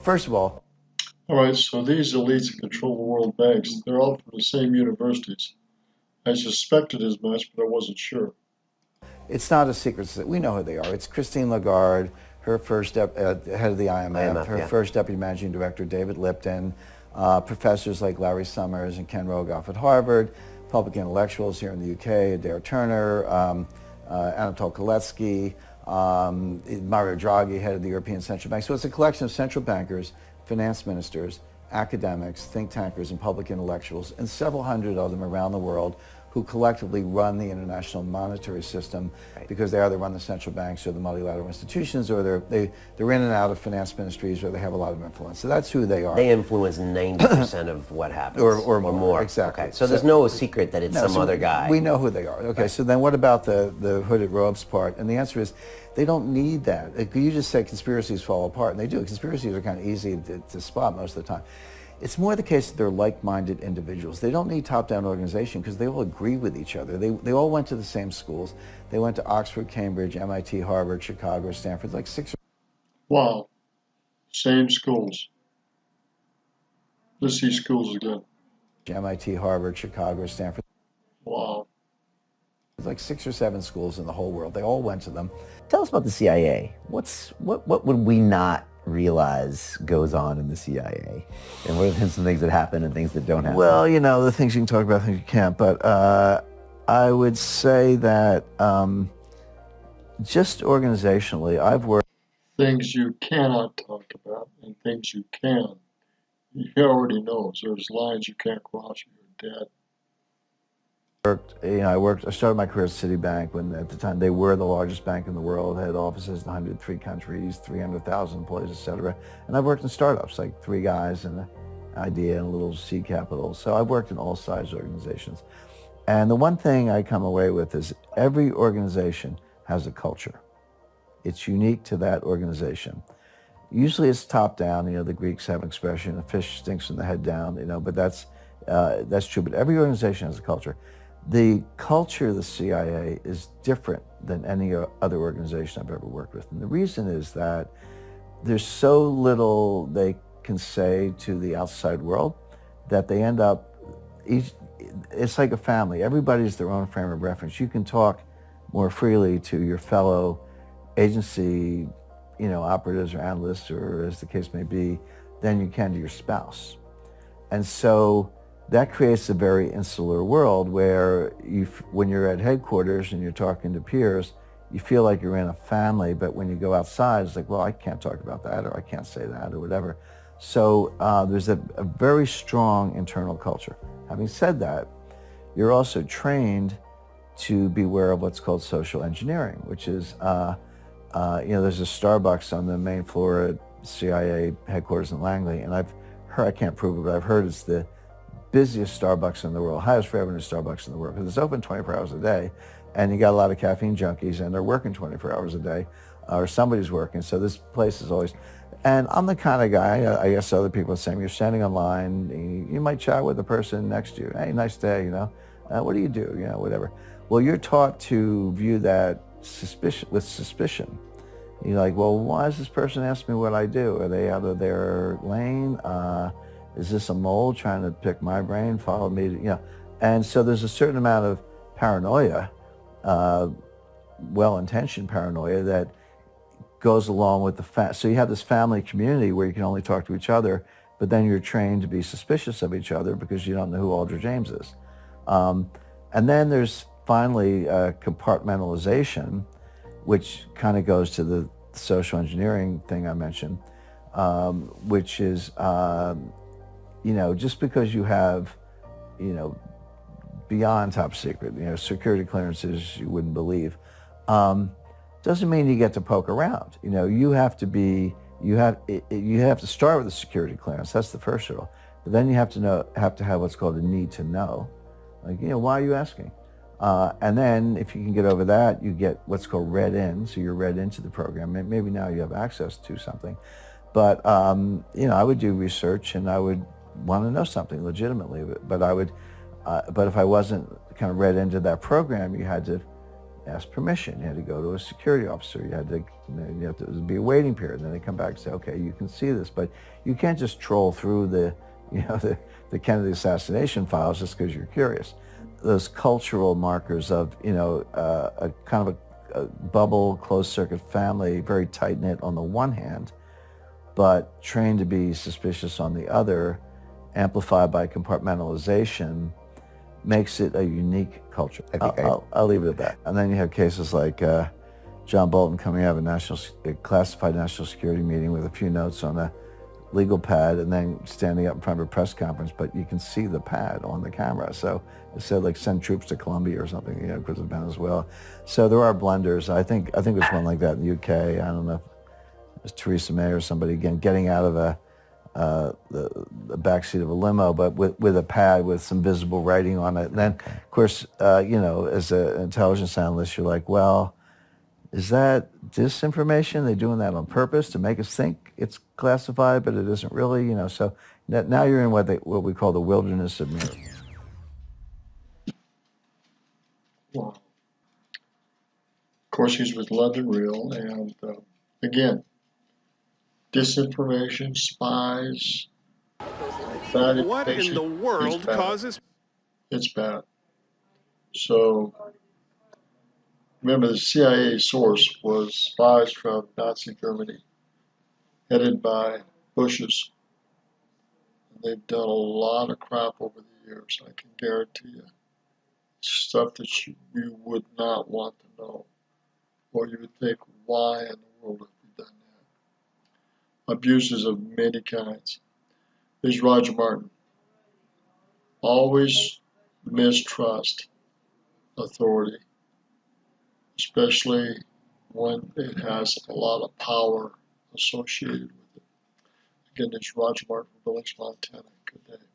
First of all, All right, so these elites that control the world banks, they're all from the same universities. I suspected as much, but I wasn't sure. it's not a secret. We know who they are. It's Christine Lagarde, her first head of the IMF, her Yeah. first deputy managing director, David Lipton, professors like Larry Summers and Ken Rogoff at Harvard, public intellectuals here in the UK, Adair Turner, Anatol Kaletsky, Mario Draghi, head of the European Central Bank. So it's a collection of central bankers, finance ministers, academics, think tankers, and public intellectuals, and several hundred of them around the world who collectively run the international monetary system, because they either run the central banks or the multilateral institutions, or they're in and out of finance ministries, or they have a lot of influence. So that's who they are. They influence 90% of what happens. Or more. Exactly. Okay. So there's no secret that it's some other guy. We know who they are. Okay, so then what about the hooded robes part? And the answer is, they don't need that. You just say conspiracies fall apart, and they do. Conspiracies are kind of easy to spot most of the time. It's more the case that they're like-minded individuals. They don't need top-down organization because they all agree with each other. They all went to the same schools. They went to Oxford, Cambridge, MIT, Harvard, Chicago, Stanford, like six. Wow, same schools. Let's see schools again. MIT, Harvard, Chicago, Stanford. Wow. There's like 6 or 7 schools in the whole world. They all went to them. Tell us about the CIA. What would we not realize goes on in the CIA? And what are some things that happen and things that don't happen? Well, the things you can talk about, things you can't. But I would say that just organizationally, I've worked. Things you cannot talk about and things you can. He already knows. There's lines you can't cross or you're dead. I started my career at Citibank when at the time they were the largest bank in the world, had offices in 103 countries, 300,000 employees, et cetera. And I've worked in startups, like 3 guys and an idea and a little seed capital. So I've worked in all size organizations. And the one thing I come away with is every organization has a culture. It's unique to that organization. Usually it's top down. The Greeks have an expression, a fish stinks from the head down, but that's true. But every organization has a culture. The culture of the CIA is different than any other organization I've ever worked with. And the reason is that there's so little they can say to the outside world that they end up, it's like a family. Everybody's their own frame of reference. You can talk more freely to your fellow agency, operatives or analysts, or as the case may be, than you can to your spouse. And so that creates a very insular world where when you're at headquarters and you're talking to peers, you feel like you're in a family, but when you go outside, it's like, well, I can't talk about that, or I can't say that, or whatever. So there's a very strong internal culture. Having said that, you're also trained to be aware of what's called social engineering, which is, there's a Starbucks on the main floor at CIA headquarters in Langley, and I've heard, I can't prove it, but I've heard it's the busiest Starbucks in the world, highest revenue Starbucks in the world, because it's open 24 hours a day, and you got a lot of caffeine junkies, and they're working 24 hours a day, or somebody's working, so this place is always, and I'm the kind of guy, I guess other people are saying, you're standing on line, you might chat with the person next to you, hey, nice day, what do you do, whatever. Well, you're taught to view that with suspicion. You're like, well, why does this person ask me what I do? Are they out of their lane? Is this a mole trying to pick my brain, follow me? And so there's a certain amount of paranoia, well-intentioned paranoia that goes along with so you have this family community where you can only talk to each other, but then you're trained to be suspicious of each other because you don't know who Aldrich James is. And then there's finally compartmentalization, which kind of goes to the social engineering thing I mentioned, which is, just because you have, beyond top secret, security clearances you wouldn't believe, doesn't mean you get to poke around. You have to start with a security clearance. That's the first hurdle. But then you have to have what's called a need to know. Like, why are you asking? And then if you can get over that, you get what's called read in. So you're read into the program. Maybe now you have access to something. But, I would do research and I would want to know something legitimately. But if I wasn't kind of read into that program, you had to ask permission. You had to go to a security officer. You had to be a waiting period. And then they come back and say, okay, you can see this, but you can't just troll through the Kennedy assassination files just because you're curious. Those cultural markers of, a kind of a bubble, closed circuit family, very tight knit on the one hand, but trained to be suspicious on the other, amplified by compartmentalization, makes it a unique culture. I'll leave it at that. And then you have cases like John Bolton coming out of a classified national security meeting with a few notes on a legal pad and then standing up in front of a press conference, but you can see the pad on the camera. So it said like send troops to Colombia or something, because of Venezuela. So there are blunders. I think there's one like that in the UK. I don't know if it was Theresa May or somebody, again, getting out of the backseat of a limo, but with a pad with some visible writing on it. And then, of course, as an intelligence analyst, you're like, well, is that disinformation? They're doing that on purpose to make us think it's classified, but it isn't really, So now you're in what we call the wilderness of mirrors. Wow. Of course, he's with London Real, and again, disinformation, spies, bad information. What in the world causes? It's bad. So remember, the CIA source was spies from Nazi Germany, headed by Bush's. And they've done a lot of crap over the years, I can guarantee you. Stuff that you would not want to know, or you would think, why in the world have we done that? Abuses of many kinds. There's Roger Martin. Always mistrust authority, especially when it has a lot of power associated with it. Again, there's Roger Martin from Billings, Montana. Good day.